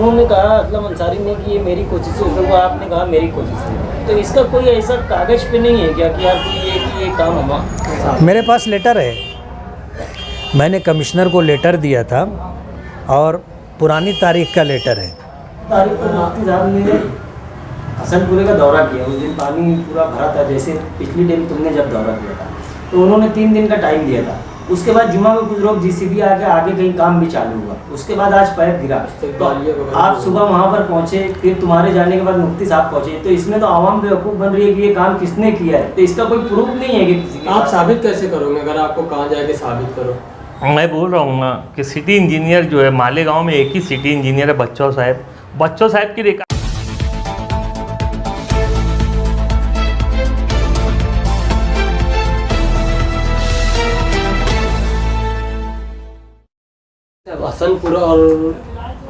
उन्होंने कहा असलम अंसारी ने कि ये मेरी कोशिश है, तो वो आपने कहा मेरी कोशिश है, तो इसका कोई ऐसा कागज़ पे नहीं है क्या कि आप ये काम हमारा? मेरे पास लेटर है, मैंने कमिश्नर को लेटर दिया था और पुरानी तारीख का लेटर है। तारीख को मुफ्ती साहब ने हसनपुरे का दौरा किया, उस दिन पानी पूरा भरा था, जैसे पिछली टाइम तुमने जब दौरा किया था, तो उन्होंने 3 दिन का टाइम दिया था। उसके बाद जुमा में कुछ लोग जीसीबी आगे कहीं काम भी चालू हुआ, उसके बाद आज पाइप गिरा, तो आप सुबह वहाँ पर पहुँचे, फिर तुम्हारे जाने के बाद मुफ्ती साहब पहुँचे, तो इसमें तो आवाम बेवकूफ़ बन रही है कि ये काम किसने किया है, तो इसका कोई प्रूफ नहीं है कि किसी। आप साबित कैसे करोगे? अगर आपको कहा जाए कि साबित करो। मैं बोल रहा हूँ ना कि सिटी इंजीनियर जो है मालेगांव में एक ही सिटी इंजीनियर है, बच्चों साहब की रेखा। हसनपुरा और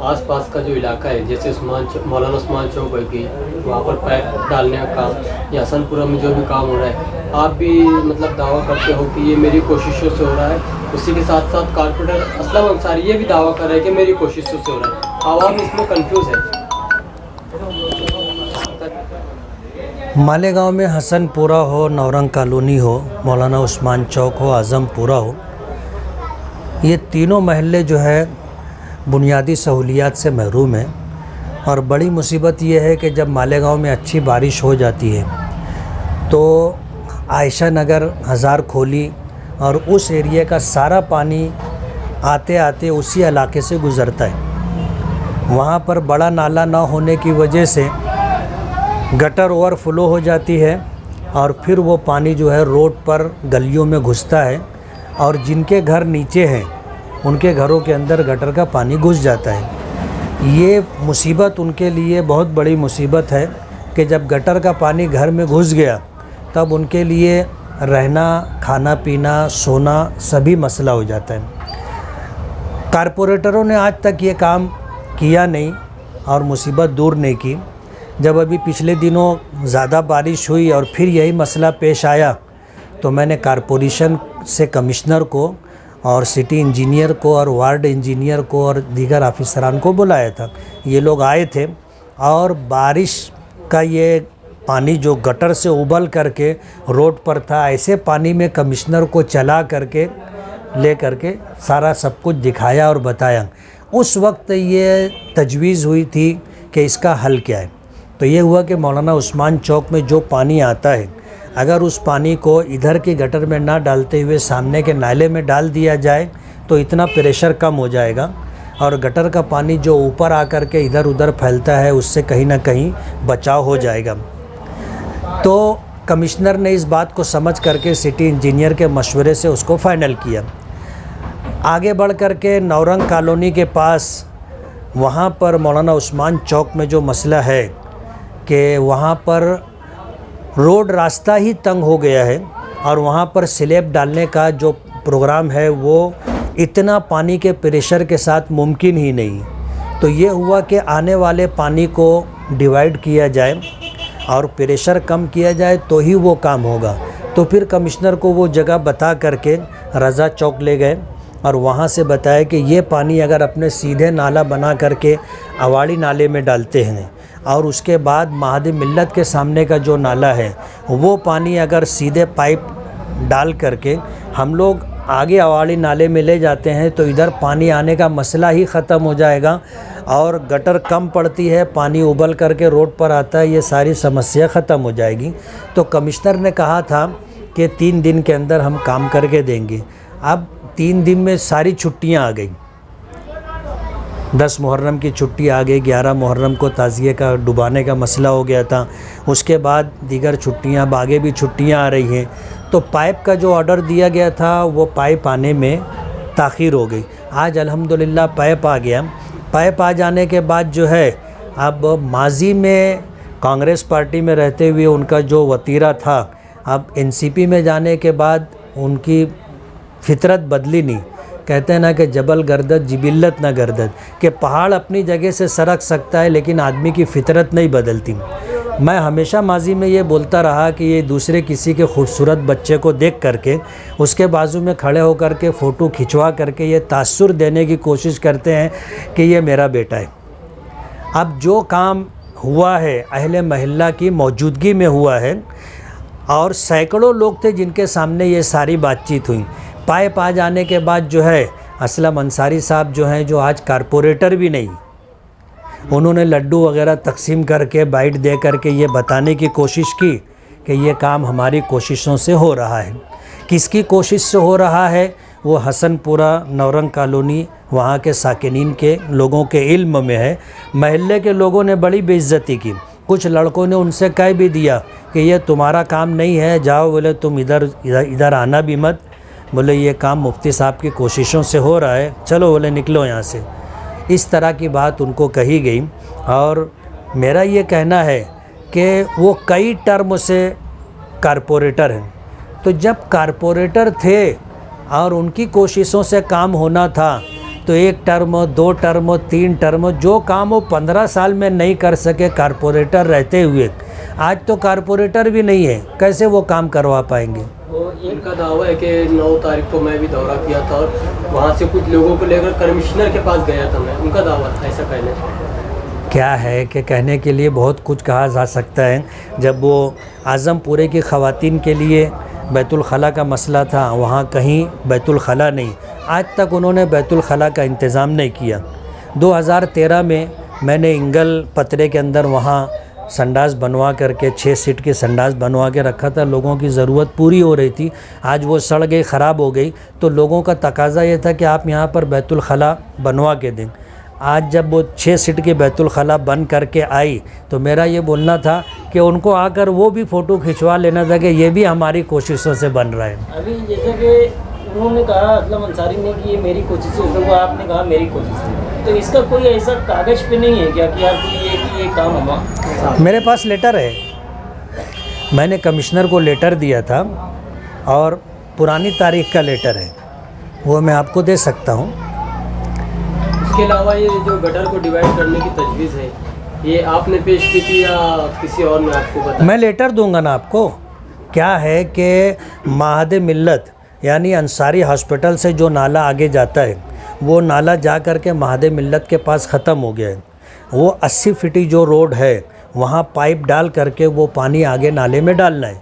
आसपास का जो इलाका है, जैसे मौलाना उस्मान चौक है कि वहाँ पर पाइप डालने का काम, या हसनपुरा में जो भी काम हो रहा है, आप भी मतलब दावा करते हो कि ये मेरी कोशिशों से हो रहा है। उसी के साथ साथ कारपोरेटर असलम अंसारी ये भी दावा कर रहे हैं कि मेरी कोशिशों से हो रहा है। आवाम इसमें कंफ्यूज है। मालेगांव में हसनपुरा हो, नौरंग कॉलोनी हो, मौलाना उस्मान चौक हो, आज़मपुरा हो, ये तीनों महल्ले जो है बुनियादी सहूलियात से महरूम हैं। और बड़ी मुसीबत ये है कि जब मालेगांव में अच्छी बारिश हो जाती है तो आयशा नगर, हज़ार खोली और उस एरिया का सारा पानी आते आते उसी इलाके से गुज़रता है। वहाँ पर बड़ा नाला ना होने की वजह से गटर ओवरफ्लो हो जाती है और फिर वो पानी जो है रोड पर गलियों में घुसता है और जिनके घर नीचे हैं उनके घरों के अंदर गटर का पानी घुस जाता है। ये मुसीबत उनके लिए बहुत बड़ी मुसीबत है कि जब गटर का पानी घर में घुस गया तब उनके लिए रहना, खाना पीना, सोना सभी मसला हो जाता है। कारपोरेटरों ने आज तक ये काम किया नहीं और मुसीबत दूर नहीं की। जब अभी पिछले दिनों ज़्यादा बारिश हुई और फिर यही मसला पेश आया तो मैंने कारपोरेशन से कमिश्नर को और सिटी इंजीनियर को और वार्ड इंजीनियर को और दीगर ऑफिसरान को बुलाया था। ये लोग आए थे और बारिश का ये पानी जो गटर से उबल करके रोड पर था, ऐसे पानी में कमिश्नर को चला करके ले करके सारा सब कुछ दिखाया और बताया। उस वक्त ये तजवीज़ हुई थी कि इसका हल क्या है। तो ये हुआ कि मौलाना उस्मान चौक में जो पानी आता है, अगर उस पानी को इधर के गटर में ना डालते हुए सामने के नाले में डाल दिया जाए तो इतना प्रेशर कम हो जाएगा और गटर का पानी जो ऊपर आकर के इधर उधर फैलता है उससे कहीं ना कहीं बचाव हो जाएगा। तो कमिश्नर ने इस बात को समझ करके सिटी इंजीनियर के मशवरे से उसको फ़ाइनल किया। आगे बढ़ कर के नौरंग कॉलोनी के पास वहाँ पर मौलाना उस्मान चौक में जो मसला है कि वहाँ पर रोड रास्ता ही तंग हो गया है और वहाँ पर स्लैब डालने का जो प्रोग्राम है वो इतना पानी के प्रेशर के साथ मुमकिन ही नहीं। तो ये हुआ कि आने वाले पानी को डिवाइड किया जाए और प्रेशर कम किया जाए तो ही वो काम होगा। तो फिर कमिश्नर को वो जगह बता करके रज़ा चौक ले गए और वहाँ से बताया कि ये पानी अगर अपने सीधे नाला बना करके अवाड़ी नाले में डालते हैं और उसके बाद महादी मिल्लत के सामने का जो नाला है वो पानी अगर सीधे पाइप डाल करके हम लोग आगे अवाड़ी नाले में ले जाते हैं तो इधर पानी आने का मसला ही ख़त्म हो जाएगा और गटर कम पड़ती है, पानी उबल करके रोड पर आता है, ये सारी समस्या ख़त्म हो जाएगी। तो कमिश्नर ने कहा था कि 3 दिन के अंदर हम काम करके देंगे। अब 3 दिन में सारी छुट्टियां आ गई। 10 मुहर्रम की छुट्टी आ गई, 11 मुहर्रम को ताज़िए का डुबाने का मसला हो गया था, उसके बाद दीगर छुट्टियां, अब आगे भी छुट्टियां आ रही हैं। तो पाइप का जो ऑर्डर दिया गया था वो पाइप आने में ताख़ीर हो गई। आज अल्हम्दुलिल्लाह पाइप आ गया। पाइप आ जाने के बाद जो है अब माजी में कांग्रेस पार्टी में रहते हुए उनका जो वतीरा था, अब एनसीपी में जाने के बाद उनकी फितरत बदली नहीं। कहते हैं ना कि जबल गर्दत जिबिल्लत ना गर्दत, कि पहाड़ अपनी जगह से सरक सकता है लेकिन आदमी की फितरत नहीं बदलती। मैं हमेशा माजी में ये बोलता रहा कि ये दूसरे किसी के खूबसूरत बच्चे को देख करके उसके बाजू में खड़े होकर के फ़ोटो खिंचवा करके ये तासुर देने की कोशिश करते हैं कि ये मेरा बेटा है। अब जो काम हुआ है अहले महल्ला की मौजूदगी में हुआ है और सैकड़ों लोग थे जिनके सामने ये सारी बातचीत हुई। पाइप आ जाने के बाद जो है असलम अंसारी साहब जो हैं, जो आज कारपोरेटर भी नहीं, उन्होंने लड्डू वगैरह तकसीम करके बाइट दे करके ये बताने की कोशिश की कि ये काम हमारी कोशिशों से हो रहा है। किसकी कोशिश से हो रहा है? वो हसनपुरा नौरंग कॉलोनी वहाँ के साकिनीन के लोगों के इल्म में है। महल्ले के लोगों ने बड़ी बेइज्जती की। कुछ लड़कों ने उनसे कह भी दिया कि ये तुम्हारा काम नहीं है, जाओ, बोले तुम इधर आना भी मत, बोले ये काम मुफ्ती साहब की कोशिशों से हो रहा है, चलो बोले निकलो यहाँ से। इस तरह की बात उनको कही गई। और मेरा ये कहना है कि वो कई टर्म से कारपोरेटर हैं, तो जब कारपोरेटर थे और उनकी कोशिशों से काम होना था तो 1 टर्म, 2 टर्म, 3 टर्म, जो काम वो 15 साल में नहीं कर सके कारपोरेटर रहते हुए, आज तो कारपोरेटर भी नहीं है, कैसे वो काम करवा पाएंगे? वो इनका दावा है कि 9 तारीख को मैं भी दौरा किया था और वहाँ से कुछ लोगों को लेकर कमिश्नर के पास गया था मैं, उनका दावा था ऐसा कहने। क्या है कि कहने के लिए बहुत कुछ कहा जा सकता है। जब वो आज़मपुरे की ख़वातीन के लिए बैतुल खला का मसला था, वहाँ कहीं बैतुल खला नहीं, आज तक उन्होंने बैतुल खला का इंतज़ाम नहीं किया। 2013 में मैंने इंगल पतरे के अंदर वहाँ संडास बनवा करके 6 सीट की संडास बनवा के रखा था, लोगों की ज़रूरत पूरी हो रही थी। आज वो सड़ गई, ख़राब हो गई, तो लोगों का तकाज़ा ये था कि आप यहाँ पर बैतुल खला बनवा के दें। आज जब वो 6 सीट की बैतुल खला बन करके आई तो मेरा ये बोलना था कि उनको आकर वो भी फ़ोटो खिंचवा लेना था कि ये भी हमारी कोशिशों से बन रहा है। अभी जैसे कि उन्होंने कहा असलम अंसारी ने कि ये मेरी कोशिश है, वो आपने कहा मेरी कोशिश है, तो इसका कोई ऐसा कागज़ पे नहीं है क्या कि आपको ये काम हमारा? मेरे पास लेटर है, मैंने कमिश्नर को लेटर दिया था और पुरानी तारीख का लेटर है, वो मैं आपको दे सकता हूँ। इसके अलावा ये जो गटर को डिवाइड करने की तजवीज़ है, ये आपने पेश की थी या किसी और ने आपको बताया? मैं लेटर दूंगा ना आपको। क्या है कि माहद मिल्लत यानी अंसारी हॉस्पिटल से जो नाला आगे जाता है, वो नाला जा कर के माहद मिल्लत के पास ख़त्म हो गया है। वो 80 फीटी जो रोड है वहाँ पाइप डाल करके वो पानी आगे नाले में डालना है।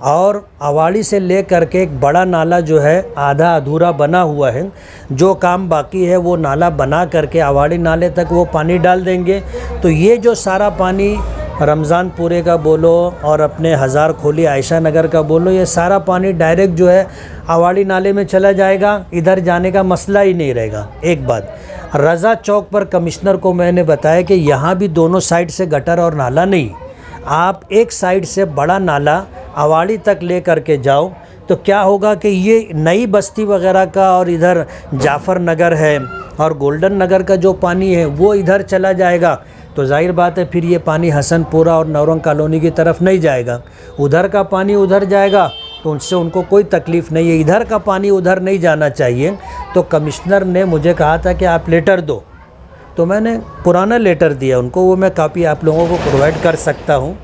और अवाड़ी से ले करके एक बड़ा नाला जो है आधा अधूरा बना हुआ है, जो काम बाकी है वो नाला बना करके अवाड़ी नाले तक वो पानी डाल देंगे। तो ये जो सारा पानी रमज़ानपुरे का बोलो और अपने हज़ार खोली आयशा नगर का बोलो, ये सारा पानी डायरेक्ट जो है अवाड़ी नाले में चला जाएगा, इधर जाने का मसला ही नहीं रहेगा। एक बात, रज़ा चौक पर कमिश्नर को मैंने बताया कि यहाँ भी दोनों साइड से गटर और नाला नहीं, आप एक साइड से बड़ा नाला अवाड़ी तक ले करके जाओ, तो क्या होगा कि ये नई बस्ती वगैरह का और इधर जाफ़र नगर है और गोल्डन नगर का जो पानी है वो इधर चला जाएगा। तो जाहिर बात है फिर ये पानी हसनपुरा और नौरंग कॉलोनी की तरफ नहीं जाएगा, उधर का पानी उधर जाएगा, तो उनसे उनको कोई तकलीफ़ नहीं है। इधर का पानी उधर नहीं जाना चाहिए। तो कमिश्नर ने मुझे कहा था कि आप लेटर दो, तो मैंने पुराना लेटर दिया उनको, वो मैं कापी आप लोगों को प्रोवाइड कर सकता हूँ।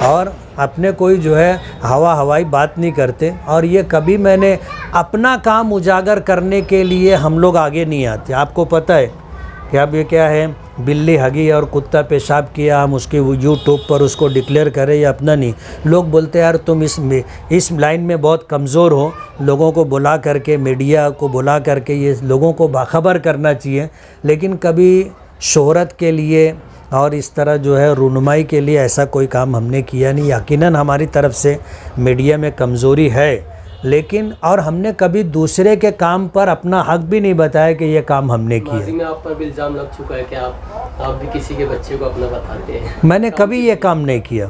और अपने कोई जो है हवाई बात नहीं करते, और ये कभी मैंने अपना काम उजागर करने के लिए हम लोग आगे नहीं आते। आपको पता है कि अब ये क्या है, बिल्ली हगी और कुत्ता पेशाब किया, हम उसके यूट्यूब पर उसको डिक्लेयर करें, या अपना नहीं। लोग बोलते हैं यार तुम इस लाइन में बहुत कमज़ोर हो, लोगों को बुला करके, मीडिया को बुला करके ये लोगों को बाखबर करना चाहिए। लेकिन कभी शोहरत के लिए और इस तरह जो है रुनुमाई के लिए ऐसा कोई काम हमने किया नहीं। यकीनन हमारी तरफ से मीडिया में कमज़ोरी है, लेकिन और हमने कभी दूसरे के काम पर अपना हक भी नहीं बताया कि ये काम हमने किया। माजी में आप पर भी इल्ज़ाम लग चुका है कि आप भी किसी के बच्चे को अपना बताते हैं। मैंने कभी ये काम नहीं किया,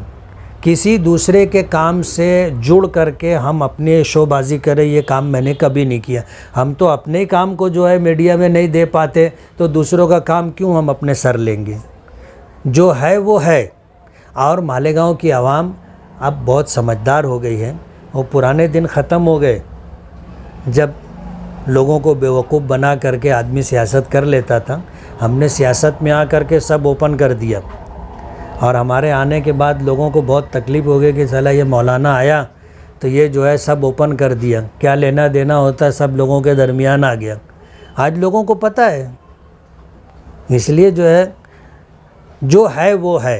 किसी दूसरे के काम से जुड़ करके हम अपने शोबाजी करें, ये काम मैंने कभी नहीं किया। हम तो अपने ही काम को जो है मीडिया में नहीं दे पाते, तो दूसरों का काम क्यों हम अपने सर लेंगे। जो है वो है। और मालेगांव की आवाम अब बहुत समझदार हो गई है। वो पुराने दिन ख़त्म हो गए जब लोगों को बेवकूफ़ बना करके आदमी सियासत कर लेता था। हमने सियासत में आ करके सब ओपन कर दिया, और हमारे आने के बाद लोगों को बहुत तकलीफ़ हो गई कि साला ये मौलाना आया तो ये जो है सब ओपन कर दिया, क्या लेना देना होता है सब लोगों के दरमियान आ गया। आज लोगों को पता है, इसलिए जो है जो है वो है।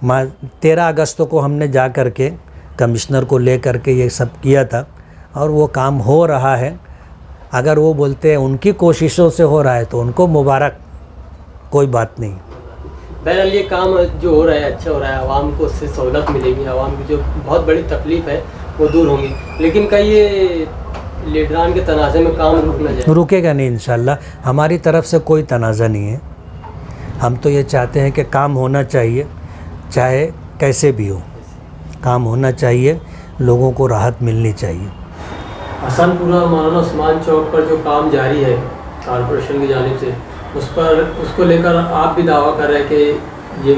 13 अगस्त को हमने जा कर के कमिश्नर को ले कर के ये सब किया था और वो काम हो रहा है। अगर वो बोलते हैं उनकी कोशिशों से हो रहा है तो उनको मुबारक, कोई बात नहीं। बहरहाल ये काम जो हो रहा है अच्छा हो रहा है, आवाम को उससे सहूलत मिलेगी, आवाम की जो बहुत बड़ी तकलीफ़ है वो दूर होंगी। लेकिन कहीं ये लीडरान के तनाज़े में काम रुक ना जाए? रुकेगा नहीं इंशाल्लाह, हमारी तरफ से कोई तनाज़ा नहीं है। हम तो ये चाहते हैं कि काम होना चाहिए, चाहे कैसे भी हो काम होना चाहिए, लोगों को राहत मिलनी चाहिए। हसनपुरा मौलाना उस्मान चौक पर जो काम जारी है कॉरपोरेशन की जानिब से, उसको लेकर आप भी दावा कर रहे हैं कि ये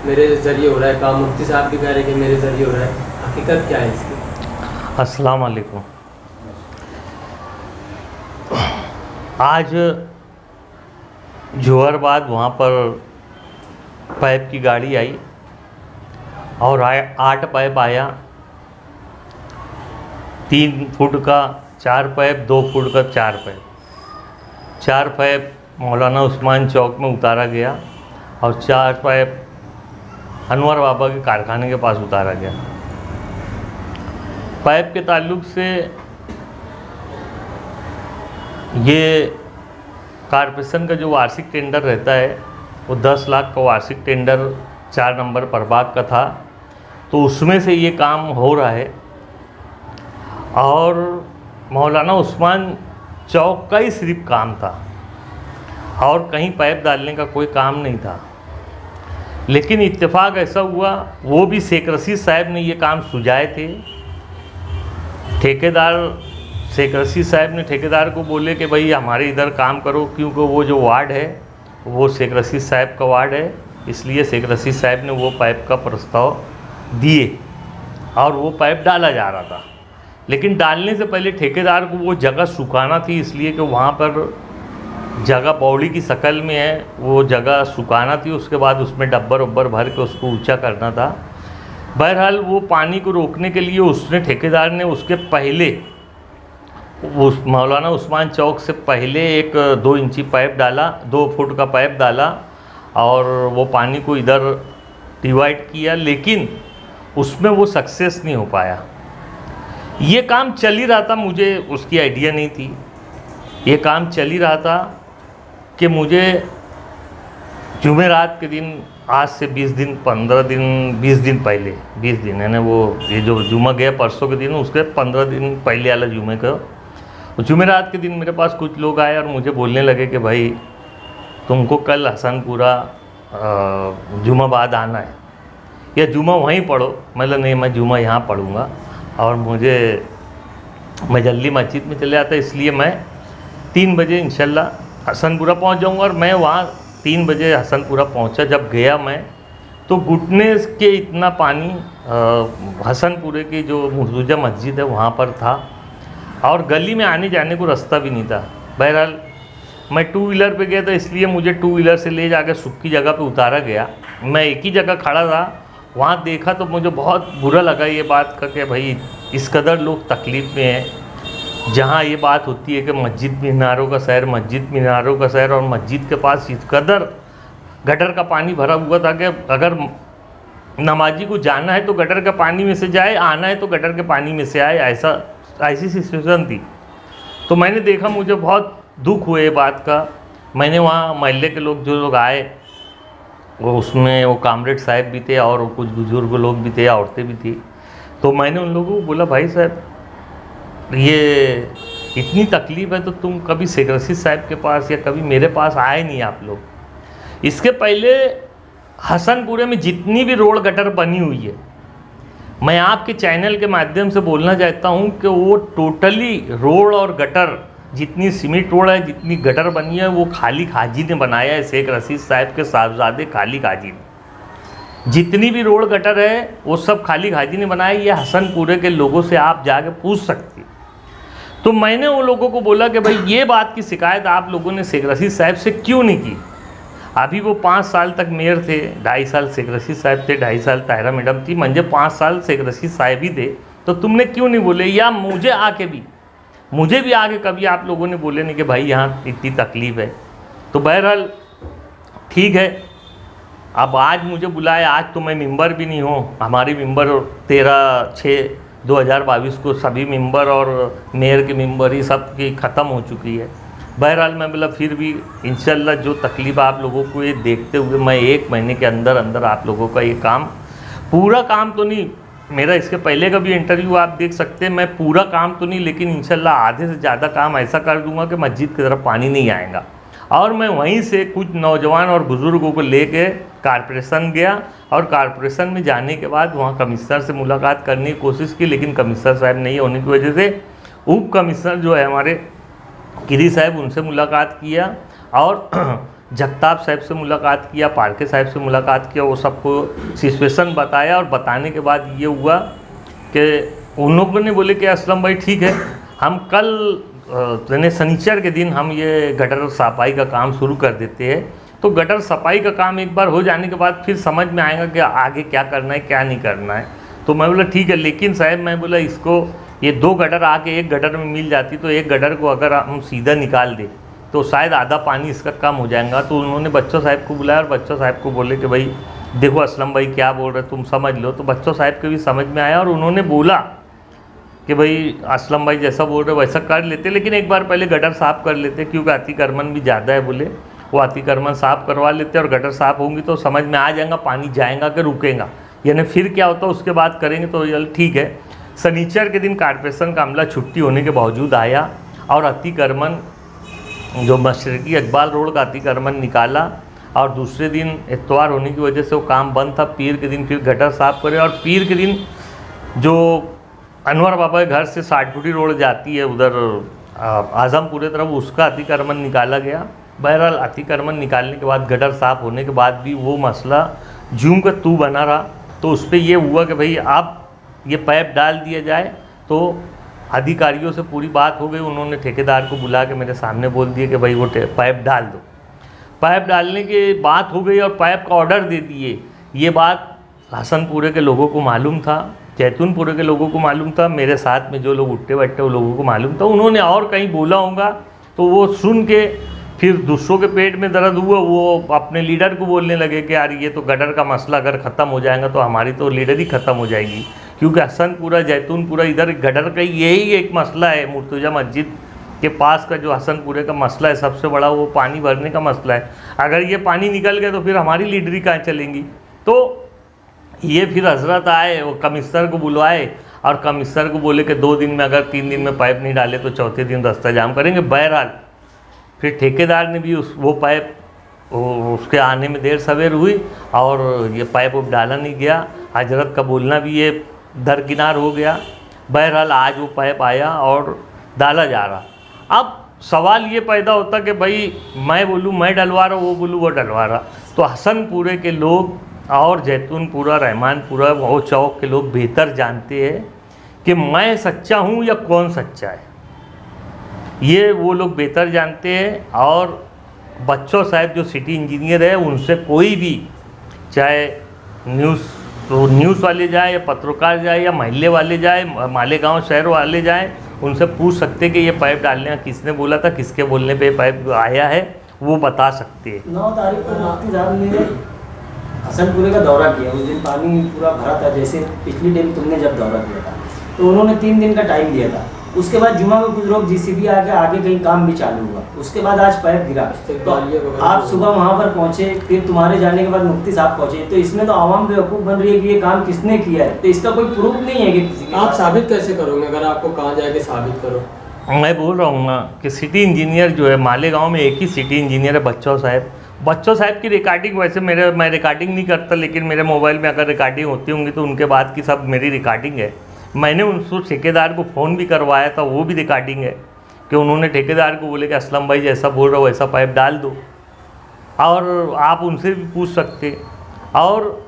मेरे ज़रिए हो रहा है काम, मुफ्ती साहब भी कह रहे हैं कि मेरे ज़रिए हो रहा है, हकीकत क्या है इसकी? अस्सलाम वालेकुम। आज जोहर बाद वहाँ पर पाइप की गाड़ी आई और 8 पाइप आया, 3 फुट का 4 पाइप, 2 फुट का 4 पाइप। 4 पाइप मौलाना उस्मान चौक में उतारा गया और 4 पाइप अनवर बाबा के कारखाने के पास उतारा गया। पाइप के ताल्लुक़ से ये कॉरपोरेशन का जो वार्षिक टेंडर रहता है वो 10 लाख का वार्षिक टेंडर 4 नंबर प्रभाग का था, तो उसमें से ये काम हो रहा है। और मौलाना उस्मान चौक का ही सिर्फ काम था और कहीं पाइप डालने का कोई काम नहीं था। लेकिन इत्तेफाक ऐसा हुआ, वो भी शेख रशीद साहब ने ये काम सुझाए थे। ठेकेदार शेख रशीद साहब ने ठेकेदार को बोले कि भाई हमारे इधर काम करो, क्योंकि वो जो वार्ड है वो शेख रशीद साहब का वार्ड है, इसलिए शेख रशीद साहब ने वो पाइप का प्रस्ताव दिए और वो पाइप डाला जा रहा था। लेकिन डालने से पहले ठेकेदार को वो जगह सुखाना थी, इसलिए कि वहाँ पर जगह पौड़ी की शक्ल में है, वो जगह सुखाना थी। उसके बाद उसमें डब्बर उब्बर भर के उसको ऊंचा करना था। बहरहाल वो पानी को रोकने के लिए उसने ठेकेदार ने उसके पहले उस मौलाना उस्मान चौक से पहले एक 2 इंची पाइप डाला, 2 फुट का पाइप डाला और वो पानी को इधर डिवाइड किया, लेकिन उसमें वो सक्सेस नहीं हो पाया। ये काम चल ही रहा था, मुझे उसकी आइडिया नहीं थी। ये काम चल ही रहा था कि मुझे जुमेरात के दिन, आज से 20 दिन 15 दिन 20 दिन पहले, 20 दिन है ना, वो ये जो जुमा गया परसों के दिन, उसके 15 दिन पहले वाला जुमे का जुमेरात के दिन मेरे पास कुछ लोग आए और मुझे बोलने लगे कि भाई तुमको कल हसनपुरा जुमा बाद आना है या जुमा वहीं पढ़ो। मतलब नहीं, मैं जुमा यहाँ पढ़ूँगा और मैं जल्दी मस्जिद में चले आता, इसलिए मैं 3 बजे इंशाल्लाह हसनपुरा पहुँच जाऊँगा। और मैं वहाँ 3 बजे हसनपुरा पहुँचा। जब गया मैं तो घुटने के इतना पानी हसनपुरे की जो मुर्तुजा मस्जिद है वहाँ पर था और गली में आने जाने को रास्ता भी नहीं था। बहरहाल मैं 2 व्हीलर पे गया था, इसलिए मुझे 2 व्हीलर से ले जाकर सूखी जगह पे उतारा गया। मैं एक ही जगह खड़ा था, वहाँ देखा तो मुझे बहुत बुरा लगा ये बात का कि भाई इस कदर लोग तकलीफ़ में हैं। जहाँ ये बात होती है कि मस्जिद मीनारों का शहर, मस्जिद मीनारों का शहर, और मस्जिद के पास इस कदर गटर का पानी भरा हुआ था कि अगर नमाजी को जाना है तो गटर के पानी में से जाए, आना है तो गटर के पानी में से आए, ऐसी सिचुएशन थी। तो मैंने देखा, मुझे बहुत दुख हुआ ये बात का। मैंने वहाँ मोहल्ले के लोग जो लोग आए, वो उसमें वो कामरेड साहब भी थे और कुछ बुजुर्ग लोग भी थे, औरतें भी थी। तो मैंने उन लोगों को बोला, भाई साहब ये इतनी तकलीफ़ है तो तुम कभी शेख रशीद साहब के पास या कभी मेरे पास आए नहीं आप लोग। इसके पहले हसनपुरे में जितनी भी रोड गटर बनी हुई है, मैं आपके चैनल के माध्यम से बोलना चाहता हूँ कि वो टोटली रोड और गटर, जितनी सीमेंट रोड है, जितनी गटर बनी है, वो खालिक हाजी ने बनाया है, शेख रशीद साहब के साहबजादे खालिक हाजी ने। जितनी भी रोड गटर है वो सब खालिक हाजी ने बनाया। ये हसनपुरे के लोगों से आप जाके पूछ सकते। तो मैंने उन लोगों को बोला कि भाई ये बात की शिकायत आप लोगों ने शेख रशीद साहब से क्यों नहीं की। अभी वो 5 साल तक मेयर थे, 2.5 साल शेख रशीद साहब थे, 2.5 साल ताहिरा मैडम थी, मुझे 5 साल शेख रशीद साहब ही थे। तो तुमने क्यों नहीं बोले, या मुझे भी आके कभी आप लोगों ने बोले नहीं कि भाई यहाँ इतनी तकलीफ़ है। तो बहरहाल ठीक है, अब आज मुझे बुलाया, आज तो मैं मेंबर भी नहीं हूँ। हमारी मेंबर 13/6/2022 को सभी मेंबर और मेयर के मेंबर ही सब की ख़त्म हो चुकी है। बहरहाल मैं बोला फिर भी इंशाल्लाह जो तकलीफ़ आप लोगों को ये देखते हुए मैं 1 महीने के अंदर अंदर आप लोगों का ये काम, पूरा काम तो नहीं, मेरा इसके पहले का भी इंटरव्यू आप देख सकते हैं, मैं पूरा काम तो नहीं लेकिन इंशाल्लाह आधे से ज़्यादा काम ऐसा कर दूंगा कि मस्जिद की तरफ पानी नहीं आएगा। और मैं वहीं से कुछ नौजवान और बुज़ुर्गों को लेके कारपोरेशन गया और कारपोरेशन में जाने के बाद वहाँ कमिश्नर से मुलाकात करने की कोशिश की, लेकिन कमिश्नर साहब नहीं होने की वजह से उप कमिश्नर जो है हमारे गिरी साहब, उनसे मुलाकात किया और जगताप साहब से मुलाकात किया, पारके साहब से मुलाकात किया। वो सबको सिचुएशन बताया और बताने के बाद ये हुआ कि उन लोगों ने बोले कि असलम भाई ठीक है, हम कल यानी शनिचर के दिन हम ये गटर सफाई का काम शुरू कर देते हैं। तो गटर सफाई का काम एक बार हो जाने के बाद फिर समझ में आएगा कि आगे क्या करना है क्या नहीं करना है। तो मैं बोला ठीक है, लेकिन साहब मैं बोला इसको ये 2 गटर आके 1 गटर में मिल जाती तो 1 गटर को अगर हम सीधा निकाल दें तो शायद आधा पानी इसका कम हो जाएगा। तो उन्होंने बच्चों साहब को बुलाया और बच्चों साहब को बोले कि भाई देखो असलम भाई क्या बोल रहे तुम समझ लो। तो बच्चों साहब को भी समझ में आया और उन्होंने बोला कि भाई असलम भाई जैसा बोल रहे वैसा कर लेते, लेकिन एक बार पहले गटर साफ़ कर लेते क्योंकि अतिक्रमण भी ज़्यादा है। बोले वो अतिक्रमण साफ़ करवा लेते और गटर साफ़ होंगी तो समझ में आ जाएगा पानी जाएगा कि रुकेगा, यानी फिर क्या होता है उसके बाद करेंगे। तो चल ठीक है। शनिचर के दिन कारपोरेशन का अमला छुट्टी होने के बावजूद आया और अतिक्रमण जो मशरकी इकबाल रोड का अतिक्रमण निकाला और दूसरे दिन इतवार होने की वजह से वो काम बंद था। पीर के दिन फिर गटर साफ़ करे और पीर के दिन जो अनवर बाबा के घर से 60 फुटी रोड जाती है उधर आजमपुरे तरफ, उसका अतिक्रमण निकाला गया। बहरहाल अतिक्रमण निकालने के बाद गटर साफ़ होने के बाद भी वो मसला जूम का तू बना रहा। तो उस पर यह हुआ कि भाई अब ये पाइप डाल दिया जाए। तो अधिकारियों से पूरी बात हो गई, उन्होंने ठेकेदार को बुला के मेरे सामने बोल दिया कि भाई वो पाइप डाल दो। पाइप डालने की बात हो गई और पाइप का ऑर्डर दे दिए। ये बात हसनपुरे के लोगों को मालूम था, जैतूनपुरे के लोगों को मालूम था, मेरे साथ में जो लोग उठते बैठते वो लोगों को मालूम था। उन्होंने और कहीं बोला होगा तो वो सुन के फिर दूसरों के पेट में दर्द हुआ, वो अपने लीडर को बोलने लगे कि यार ये तो गटर का मसला अगर ख़त्म हो जाएगा तो हमारी तो लीडर ही ख़त्म हो जाएगी, क्योंकि हसनपुरा जैतूनपुरा इधर गटर का यही एक मसला है। मुर्तुजा मस्जिद के पास का जो हसनपुरे का मसला है सबसे बड़ा, वो पानी भरने का मसला है। अगर ये पानी निकल गया तो फिर हमारी लीडरी कहाँ चलेंगी। तो ये फिर हजरत आए, वो कमिश्नर को बुलवाए और कमिश्नर को बोले कि 2 दिन में अगर 3 दिन में पाइप नहीं डाले तो चौथे दिन रास्ता जाम करेंगे। बहरहाल फिर ठेकेदार ने भी वो पाइप उसके आने में देर सवेर हुई और ये पाइप डाला नहीं गया। हजरत का बोलना भी ये दरकिनार हो गया। बहरहाल आज वो पाइप आया और डाला जा रहा। अब सवाल ये पैदा होता कि भाई मैं बोलूँ मैं डलवा रहा हूँ, वो बोलूँ वो डलवा रहा। तो हसनपुरे के लोग और जैतूनपुरा रहमानपुरा वो चौक के लोग बेहतर जानते हैं कि मैं सच्चा हूँ या कौन सच्चा है, ये वो लोग बेहतर जानते हैं। और बच्चों साहब जो सिटी इंजीनियर है उनसे कोई भी, चाहे न्यूज़ वाले जाए या पत्रकार जाए या महल्ले वाले जाए, मालेगांव शहर वाले जाए, उनसे पूछ सकते कि ये पाइप डालने का किसने बोला था, किसके बोलने पे पाइप आया है, वो बता सकते हैं। 9 तारीख को मुफ्ती साहब ने हसनपुरे का दौरा किया। उस दिन पानी पूरा भरा था, जैसे पिछली टाइम तुमने जब दौरा किया था। तो उन्होंने 3 दिन का टाइम दिया था। उसके बाद जुमा में कुछ लोग जीसीबी आगे कहीं काम भी चालू हुआ। उसके बाद आज पाइप गिरा। तो आप सुबह वहाँ पर पहुँचे, फिर तुम्हारे जाने के बाद मुफ्ती साहब पहुँचे। तो इसमें तो आवाम बेवकूफ़ बन रही है कि ये काम किसने किया है। तो इसका कोई प्रूफ नहीं है कि किसी के। आप साबित कैसे करोगे? अगर आपको कहा जाए कि साबित करो। मैं बोल रहा हूँ ना कि सिटी इंजीनियर जो है मालेगांव में एक ही सिटी इंजीनियर है, बच्चों साहब। बच्चों साहब की रिकॉर्डिंग वैसे मैं रिकॉर्डिंग नहीं करता, लेकिन मेरे मोबाइल में अगर रिकॉर्डिंग होती होंगी तो उनके बाद की सब मेरी रिकॉर्डिंग है। मैंने उनसे ठेकेदार को फ़ोन भी करवाया था, वो भी रिकॉर्डिंग है कि उन्होंने ठेकेदार को बोले कि असलम भाई जैसा बोल रहा हो वैसा पाइप डाल दो। और आप उनसे भी पूछ सकते, और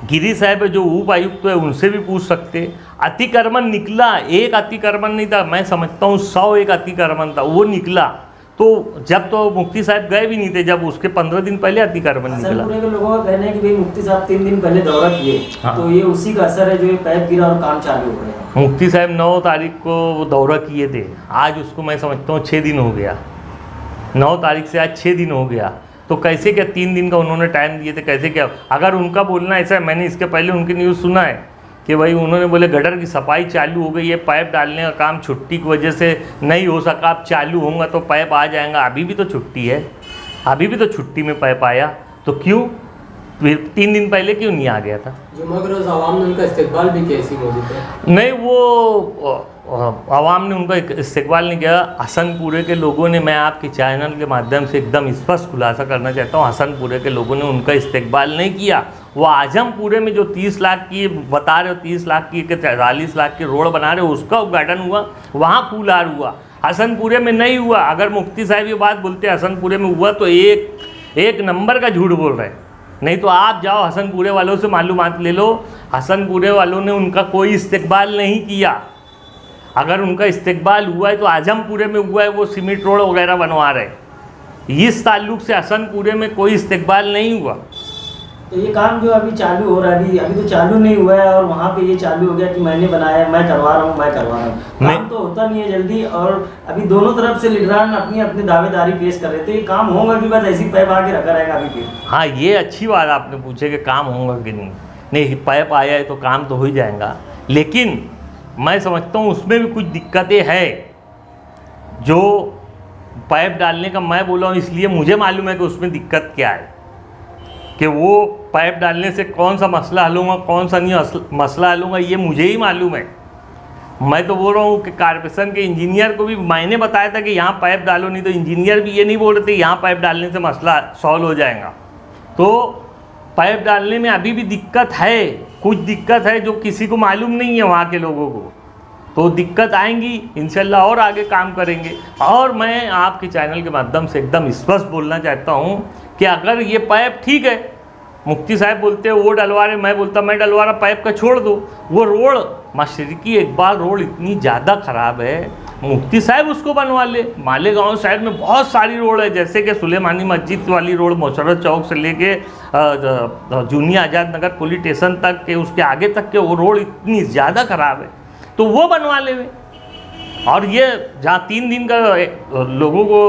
गिरी साहब जो उप आयुक्त है उनसे भी पूछ सकते। अतिक्रमण निकला, एक अतिक्रमण नहीं था, मैं समझता हूँ 101 अतिक्रमण था, वो निकला। तो जब तो मुफ्ती साहब गए भी नहीं थे, जब उसके 15 दिन पहले अतिक्रमण निकला। हसनपुरे के लोगों का कहना है कि भाई मुफ्ती साहब 3 दिन पहले दौरा किए। हाँ। तो ये उसी का असर है जो ये पाइप गिरा और काम चालू हो गया। मुफ्ती साहब 9 तारीख को वो दौरा किए थे, आज उसको मैं समझता हूँ 6 दिन हो गया। 9 तारीख से आज 6 दिन हो गया। तो कैसे क्या 3 दिन का उन्होंने टाइम दिए थे, कैसे क्या? अगर उनका बोलना ऐसा है, मैंने इसके पहले उनकी न्यूज़ सुना है कि भाई उन्होंने बोले गटर की सफाई चालू हो गई है, पाइप डालने का काम छुट्टी की वजह से नहीं हो सका, अब चालू होगा तो पाइप आ जाएगा। अभी भी तो छुट्टी है, अभी भी तो छुट्टी में पाइप आया, तो क्यों फिर 3 दिन पहले क्यों नहीं आ गया था? जुम्मा के रोज़ आवाम ने उनका इस्तेकबाल भी किया इसी मौजूद पर। नहीं, वो आवाम ने उनका इस्तेकबाल नहीं किया। हसनपुरे के लोगों ने, मैं आपके चैनल के माध्यम से एकदम स्पष्ट खुलासा करना चाहता हूँ, हसनपुरे के लोगों ने उनका इस्तेकबाल नहीं किया। वो आजमपुरे में जो 30 लाख की बता रहे हो, 30 लाख की कि 40 लाख की रोड बना रहे हो, उसका उद्घाटन हुआ, वहाँ फूलहार हुआ। हसनपुरे में नहीं हुआ। अगर मुफ्ती साहब ये बात बोलते हसनपुरे में हुआ तो एक नंबर का झूठ बोल रहे हैं। नहीं तो आप जाओ हसनपुरे वालों से मालूमात ले लो, हसनपुरे वालों ने उनका कोई इस्तेकबाल नहीं किया। अगर उनका इस्तेकबाल हुआ है तो आजमपुरे में हुआ है, वो सीमेंट रोड वगैरह बनवा रहे। इस ताल्लुक से हसनपुरे में कोई इस्तेकबाल नहीं हुआ। तो ये काम जो अभी चालू हो रहा है, अभी तो चालू नहीं हुआ है और वहाँ पे ये चालू हो गया कि मैंने बनाया, मैं करवा रहा हूँ। काम तो होता नहीं है जल्दी, और अभी दोनों तरफ से लीडरान अपनी अपनी दावेदारी पेश कर रहे थे। ये काम होगा कि बस ऐसी पाइप आके रखा रहेगा अभी फिर? हाँ, ये अच्छी बात आपने पूछे कि काम होगा कि नहीं, पाइप आया है तो काम तो हो ही जाएगा। लेकिन मैं समझता हूँ उसमें भी कुछ दिक्कतें हैं। जो पाइप डालने का मैं बोला हूँ, इसलिए मुझे मालूम है कि उसमें दिक्कत क्या है, कि वो पाइप डालने से कौन सा मसला हल होगा, कौन सा नहीं मसला हल होगा, ये मुझे ही मालूम है। मैं तो बोल रहा हूँ कि कॉर्पोरेशन के इंजीनियर को भी मैंने बताया था कि यहाँ पाइप डालो, नहीं तो इंजीनियर भी ये नहीं बोल रहे थे यहाँ पाइप डालने से मसला सॉल्व हो जाएगा। तो पाइप डालने में अभी भी दिक्कत है, कुछ दिक्कत है जो किसी को मालूम नहीं है वहाँ के लोगों को। तो दिक्कत आएंगी, इंशाल्लाह और आगे काम करेंगे। और मैं आपके चैनल के माध्यम से एकदम स्पष्ट बोलना चाहता हूँ कि अगर ये पाइप ठीक है, मुफ्ती साहब बोलते हैं वो डलवा रहे, मैं बोलता मैं डलवा रहा, पाइप का छोड़ दो। वो रोड मशरिकी इकबाल रोड इतनी ज़्यादा ख़राब है, मुफ्ती साहब उसको बनवा ले। मालेगांव साइड में बहुत सारी रोड है, जैसे कि सुलेमानी मस्जिद वाली रोड मोशर्रफ चौक से लेके Junia Azad Nagar police station तक के, उसके आगे तक के वो रोड इतनी ज़्यादा ख़राब है, तो वो बनवा ले। और ये जहाँ 3 दिन का लोगों को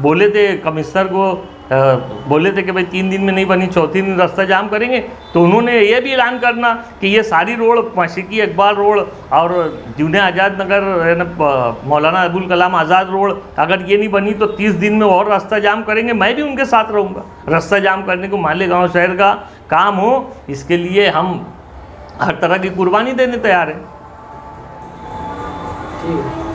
बोले थे, कमिश्नर को बोले थे कि भाई 3 दिन में नहीं बनी, 4थी दिन रास्ता जाम करेंगे, तो उन्होंने ये भी ऐलान करना कि ये सारी रोड, मशरिकी इकबाल रोड और जूनिया आज़ाद नगर मौलाना अबुल कलाम आज़ाद रोड, अगर ये नहीं बनी तो 30 दिन में और रास्ता जाम करेंगे। मैं भी उनके साथ रहूँगा। रास्ता जाम करने को मालेगांव शहर का काम हो, इसके लिए हम हर तरह की कुर्बानी देने तैयार हैं। ठीक है।